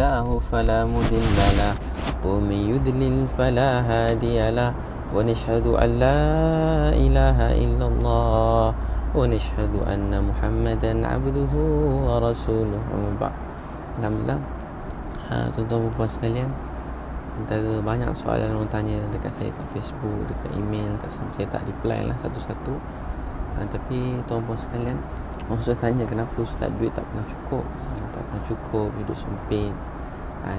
الله فلا مضل له ومن يضلل فلا هادي له ونشهد أن لا إله إلا الله ونشهد أن محمدا عبده ورسوله. Alhamdulillah. Tuan-tuan dan puan sekalian, antara banyak soalan orang tanya dekat saya kat Facebook, dekat email, saya tak reply lah satu-satu. Tapi tuan-puan sekalian, orang Ustaz tanya kenapa Ustaz duit tak pernah cukup, hidup sempit.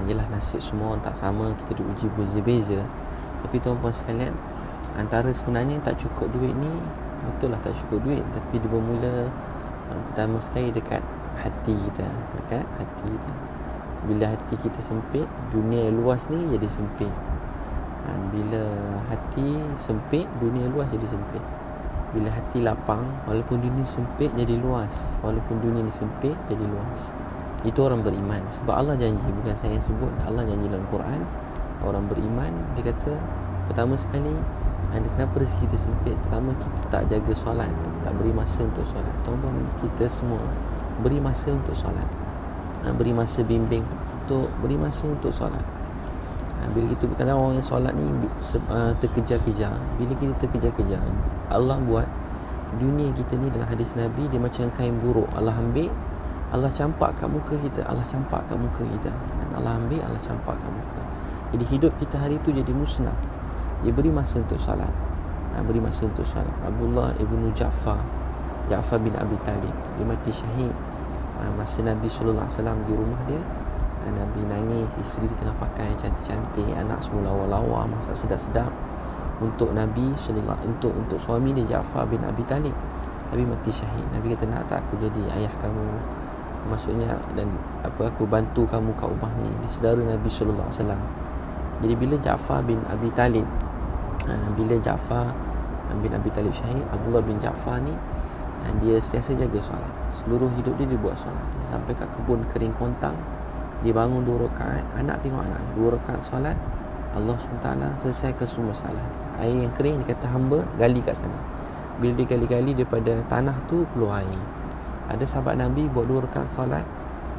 Yelah, nasib semua orang tak sama, kita diuji berbeza-beza. Tapi tuan-puan sekalian, antara sebenarnya tak cukup duit ni, betul lah tak cukup duit, tapi dia bermula pertama sekali dekat hati kita. Bila hati kita sempit, dunia luas ni jadi sempit. Bila hati sempit, dunia luas jadi sempit. Bila hati lapang, walaupun dunia sempit jadi luas. Walaupun dunia ni sempit jadi luas. Itu orang beriman. Sebab Allah janji, bukan saya yang sebut, Allah janji dalam Quran. Orang beriman, dia kata pertama sekali, kenapa rezeki kita sempit? Pertama, kita tak jaga solat, tak beri masa untuk solat. Tuan-tuan, kita semua beri masa untuk solat, beri masa bimbing untuk beri masa untuk solat. Bila kita, kadang orang yang solat ni terkejar-kejar. Bila kita terkejar-kejar, Allah buat dunia kita ni, dalam hadis Nabi, dia macam kain buruk. Allah ambil, Allah campak kat muka kita. Allah ambil, Allah campak kat muka. Jadi hidup kita hari tu jadi musnah. Dia beri masa untuk solat, Abdullah ibnu Ja'far bin Abi Talib, dia mati syahid masa Nabi SAW di rumah dia. Nabi nangis, isteri dia tengah pakai cantik-cantik, anak semua lawa-lawa, masak sedap-sedap untuk Nabi SAW, untuk suami dia Ja'far bin Abi Talib. Tapi mati syahid. Nabi kata, nak tak aku jadi ayah kamu, maksudnya, dan aku bantu kamu kat rumah ni. Dia saudara Nabi SAW. Jadi bila Ja'far bin Abi Talib syahid, Abdullah bin Ja'far ni, dia sentiasa jaga solat. Seluruh hidup dia buat solat. Dia sampai kat kebun kering kontang, dia bangun 2 rakaat, anak tengok anak 2 rakaat solat, Allah SWT selesaikan semua masalah. Air yang kering, dia kata hamba gali kat sana. Bila dia gali-gali, daripada tanah tu keluar air. Ada sahabat Nabi buat 2 rakaat solat,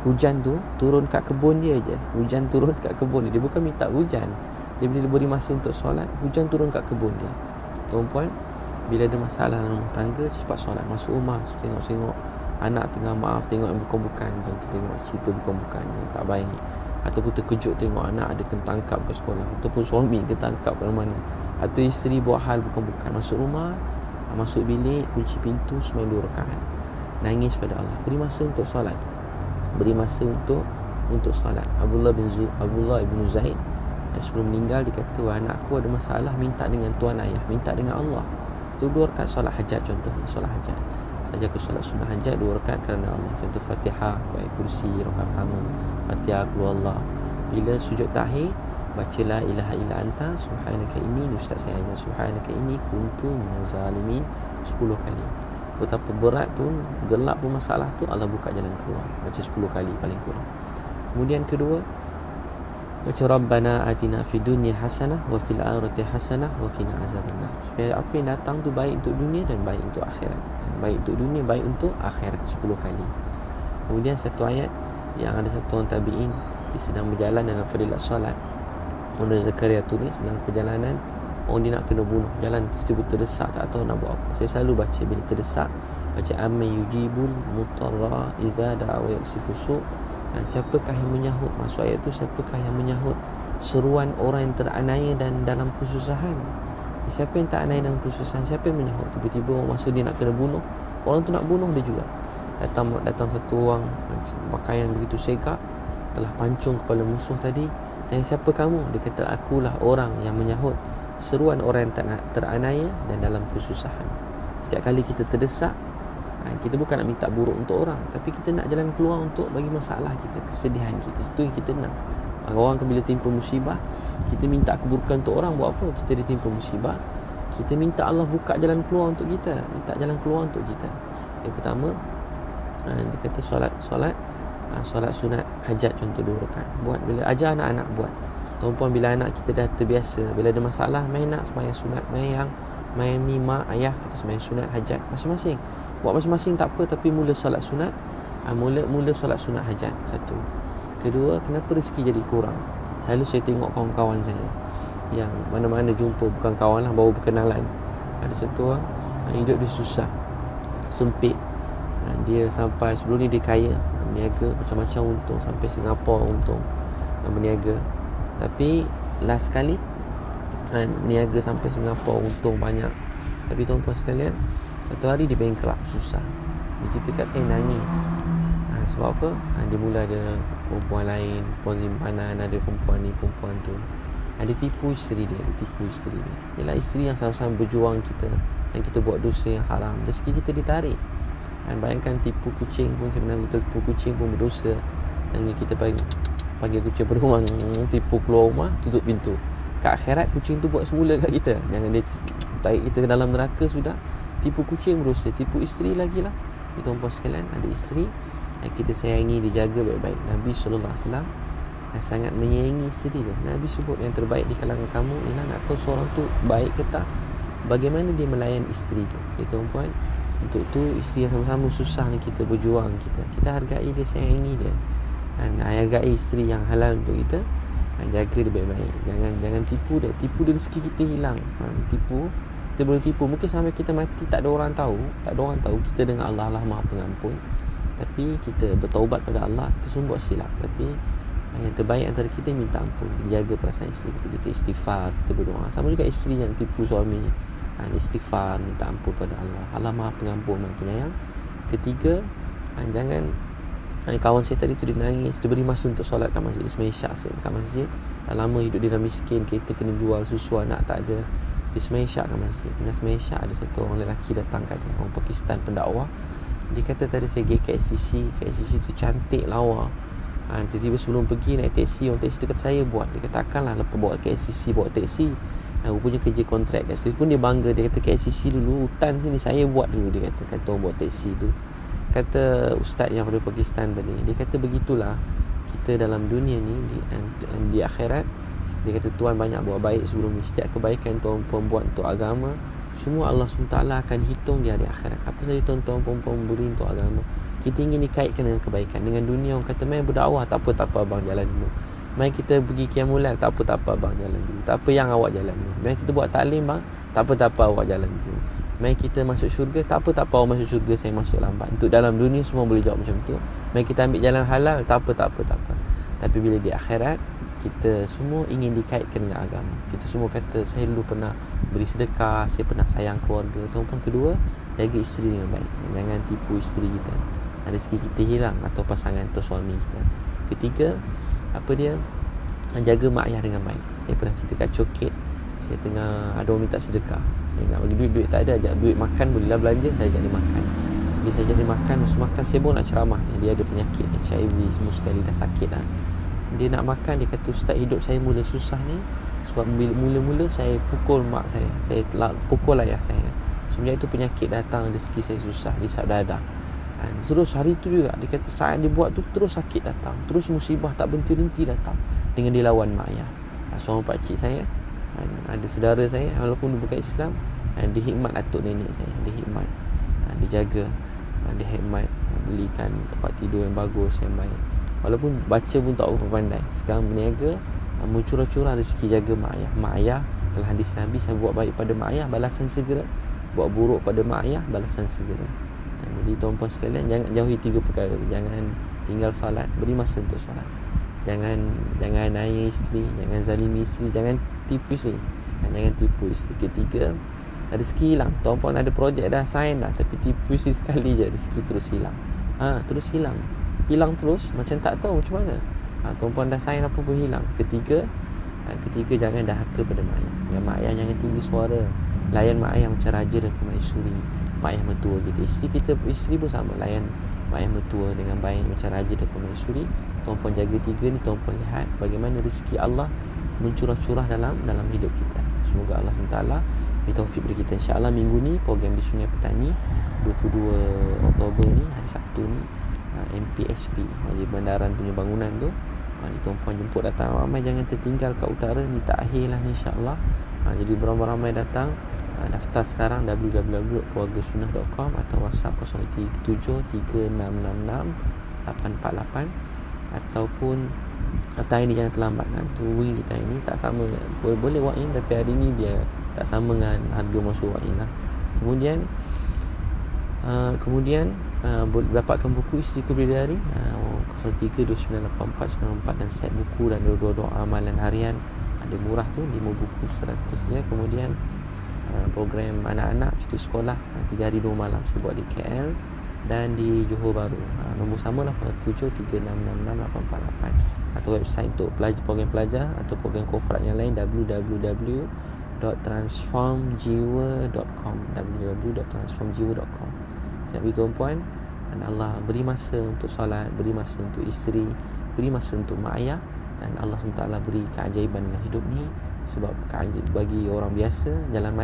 hujan tu turun kat kebun dia je. Dia bukan minta hujan. Dia bila dia beri masa untuk solat, hujan turun kat kebun dia. Tuan-puan, bila ada masalah dalam rumah tangga, cepat solat. Masuk rumah, tengok anak tengah tengok yang bukan-bukan, contoh tengok cerita bukan-bukan yang tak baik, ataupun terkejut tengok anak ada kena tangkap ke sekolah, ataupun suami kena tangkap ke mana, atau isteri buat hal bukan-bukan, masuk rumah, masuk bilik, kunci pintu, semai 2 rakaat, nangis pada Allah, beri masa untuk solat, untuk solat. Abdullah ibn Zaid sebelum meninggal, dia kata, wah, anakku ada masalah, minta dengan tuan ayah, minta dengan Allah. Itu 2 rakaat solat hajat, contohnya solat hajat. Saja aku solat sunnah hajat 2 rakaat kerana Allah. Contoh Fatihah, ayat kursi rakaat pertama, Fatihah, qul huwallah. Bila sujud tahiyat, baca la ilaha illa anta subhanaka inni, ustaz saya ajar subhanaka inni kuntu minaz zalimin 10 kali. Betapa berat pun, gelap pun masalah tu, Allah buka jalan keluar. Baca 10 kali paling kurang. Kemudian kedua, baca Rabbana atina fid dunya hasanah wa fil akhirati hasanah wa qina azabannar. Supaya apa yang datang tu baik untuk dunia dan baik untuk akhirat. Baik untuk dunia, baik untuk akhirat 10 kali. Kemudian satu ayat yang ada satu orang tabi'in, dia sedang berjalan dalam fadilat solat. Ibnu Zakaria tulis dalam perjalanan, orang dia nak kena bunuh, jalan tiba-tiba terdesak, tak tahu nak buat apa. Saya selalu baca bila terdesak, baca amman yujibul mutarra idza da'a wa yaksifu su'. Dan siapakah yang menyahut, maksud ayat tu, siapakah yang menyahut seruan orang yang teraniaya dan dalam kesusahan. Siapa yang tak aniaya dalam kesusahan, siapa yang menyahut? Tiba-tiba masa dia nak kena bunuh, orang tu nak bunuh dia juga. Datang satu orang pakaian begitu segak, telah pancung kepala musuh tadi. Dan siapa kamu? Dia kata, akulah orang yang menyahut seruan orang yang teraniaya dan dalam kesusahan. Setiap kali kita terdesak, kita bukan nak minta buruk untuk orang, tapi kita nak jalan keluar untuk bagi masalah kita, kesedihan kita. Itu yang kita nak. Orang bila timpa musibah, kita minta keburukan untuk orang, buat apa? Kita ditimpa musibah, kita minta Allah buka jalan keluar untuk kita, Yang pertama, dia kata solat sunat hajat, contoh 2 rakaat. Buat bila ajar anak-anak buat. Tuan-puan, bila anak kita dah terbiasa, bila ada masalah, main nak sembahyang sunat, main ni mak ayah kita sembahyang sunat hajat masing-masing. Buat masing-masing tak apa, tapi mula solat sunat, mula solat sunat hajat satu. Kedua, kenapa rezeki jadi kurang? Selalu saya tengok kawan-kawan saya yang mana-mana jumpa, bukan kawan lah, baru berkenalan, ada satu orang hidup dia susah, sempit. Dia sampai sebelum ni dia kaya, berniaga macam-macam untung, sampai Singapura untung berniaga. Tapi last sekali berniaga sampai Singapura untung banyak. Tapi tuan-tuan sekalian, satu hari dia bankrupt, susah. Dia cerita kat saya, nangis. Sebab apa? Dia mula ada perempuan lain, perempuan simpanan, ada perempuan ni, perempuan tu. Dia tipu isteri dia, Yalah, isteri yang sama-sama berjuang kita, dan kita buat dosa yang haram, rezeki kita ditarik. Bayangkan tipu kucing pun sebenarnya, tipu kucing pun berdosa. Dan kita panggil kucing berumah, tipu keluar rumah, tutup pintu. Kat akhirat kucing tu buat semula kat kita. Jangan dia tarik kita ke dalam neraka sudah. Tipu kucing berdosa, tipu isteri lagi lah. Tuan-tuan sekalian, ada isteri yang kita sayangi, dijaga baik-baik. Nabi SAW sangat menyayangi isteri dia. Nabi sebut yang terbaik di kalangan kamu ialah nak tahu seorang tu baik ke tak, bagaimana dia melayan isteri tu. Tuan-tuan, untuk tu isteri yang sama-sama susah ni kita berjuang, kita hargai dia, sayangi dia, dan hargai isteri yang halal untuk kita, dan jaga dia baik-baik. Jangan tipu dia rezeki kita hilang. Kita boleh tipu, mungkin sampai kita mati tak ada orang tahu kita dengan Allah Maha Pengampun. Tapi kita bertaubat pada Allah, kita semua buat silap. Tapi yang terbaik antara kita minta ampun, jaga perasaan isteri kita istighfar, kita berdoa. Sama juga isteri yang tipu suami, istighfar, minta ampun pada Allah. Allah Maha Pengampun dan Penyayang. Ketiga, jangan, kawan saya tadi tu dia nangis, dia beri masa untuk solat kat masjid, dia sembahyang syak kat masjid. Dah lama hidup dia dah miskin, kereta kena jual, susu anak tak ada, dia sembahyang syak kat masjid. Tengah sembahyang syak, ada satu orang lelaki datang kat dia, orang Pakistan, pendakwah. Dia kata tadi saya pergi KLCC tu cantik lawa. Tiba-tiba sebelum pergi naik teksi, orang teksi tu kata saya buat. Dia kata takkanlah lepas bawa KLCC, bawa teksi. Rupanya kerja kontrak kat situ pun dia bangga. Dia kata KLCC dulu, hutan sini saya buat dulu. Dia kata orang bawa teksi tu. Kata ustaz yang dari Pakistan tadi, dia kata begitulah kita dalam dunia ni, di akhirat. Dia kata Tuhan banyak buat baik sebelum ni. Setiap kebaikan tuan-puan buat untuk agama, semua Allah SWT akan hitung di hari akhirat. Apa saja tuan-tuan perempuan beri untuk agama, kita ingin dikaitkan dengan kebaikan. Dengan dunia orang kata main berdakwah, tak apa abang jalan dulu. Main kita pergi qiyamul lail, tak apa abang jalan dulu. Tak apa yang awak jalan dulu. Main kita buat taklim bang, tak apa awak jalan dulu. Main kita masuk syurga, tak apa awak masuk syurga, saya masuk lambat. Untuk dalam dunia semua boleh jawab macam tu. Main kita ambil jalan halal, tak apa. Tapi bila di akhirat, kita semua ingin dikaitkan dengan agama. Kita semua kata saya dulu pernah beri sedekah, saya pernah sayang keluarga. Tuan-tuan, kedua, jaga isteri dengan baik. Jangan tipu isteri kita, rezeki kita hilang, atau pasangan atau suami kita. Ketiga, jaga mak ayah dengan baik. Saya pernah cerita kat Coket, saya tengah ada orang minta sedekah, saya nak bagi duit tak ada, ajak duit makan, bolehlah belanja, saya ajak dia makan. Bila saya ajak dia makan, masa makan saya pun nak ceramah. Dia ada penyakit HIV semua sekali, dah sakit dah. Dia nak makan, dia kata ustaz, hidup saya mula susah ni sebab mula-mula saya pukul mak saya pukul ayah saya. Semenjak itu penyakit datang, rezeki saya susah, risap dadah. Terus hari tu juga dia kata saat dia buat tu terus sakit datang, terus musibah tak berhenti datang dengan dia lawan mak ayah. Seorang pakcik saya, ada saudara saya walaupun dia bukan Islam, dia khidmat atuk nenek saya, dia khidmat, dia jaga, dia khidmat, belikan tempat tidur yang bagus, yang baik. Walaupun baca pun tak berapa pandai, sekarang berniaga, mencurah-curah rezeki, jaga mak ayah. Mak ayah, dalam hadis Nabi, saya buat baik pada mak ayah, balasan segera. Buat buruk pada mak ayah, balasan segera. Jadi tuan-puan sekalian, jangan jauhi tiga perkara. Jangan tinggal solat, beri masa untuk solat. Jangan aniaya isteri, jangan zalimi isteri, jangan tipu isteri, dan jangan tipu isteri. Ketiga, rezeki hilang. Tuan-puan ada projek dah, sign dah, tapi tipu isteri sekali je, rezeki terus hilang. Terus hilang terus, macam tak tahu macam mana. Tuan-puan dah sign apa pun hilang. Ketiga, jangan dahaka pada mak ayah. Dengan mak ayah jangan tinggi suara. Layan mak ayah macam raja dan permaisuri, mak ayah mertua kita. Isteri pun sama, layan mak ayah mertua dengan baik macam raja dan permaisuri. Tuan-puan jaga tiga ni, tuan-puan lihat bagaimana rezeki Allah mencurah-curah dalam hidup kita. Semoga Allah SWT beri taufik beri kita. InsyaAllah minggu ni program di Sungai Petani 22 Oktober ni, hari Sabtu ni, MPSP, Majlis Bandaran punya bangunan tu. Tuan-puan jemput datang ramai, jangan tertinggal kat utara ni, tak akhir lah ni insyaAllah. Jadi beramai-ramai datang. Daftar sekarang www.keluargasunnah.com atau WhatsApp 037 3666 848. ataupun time ni jangan terlambat. Hubungi kita ini tak sama, boleh walk in tapi hari ni dia tak sama dengan harga masuk walk in lah. Kemudian boleh dapatkan buku Isteriku Bidadari 03298494 dan set buku dan doa amalan harian. Ada murah tu, 5 buku 100 je. Kemudian program anak-anak cuti sekolah 3 hari 2 malam saya buat di KL dan di Johor Bahru. Nombor sama lah 0736668848 atau website untuk program pelajar atau program korporat yang lain www.transformjiwa.com. Saya tuan-puan, dan Allah beri masa untuk solat, beri masa untuk isteri, beri masa untuk mak ayah, dan Allah SWT beri keajaiban dalam hidup ni. Sebab bagi orang biasa jalan mati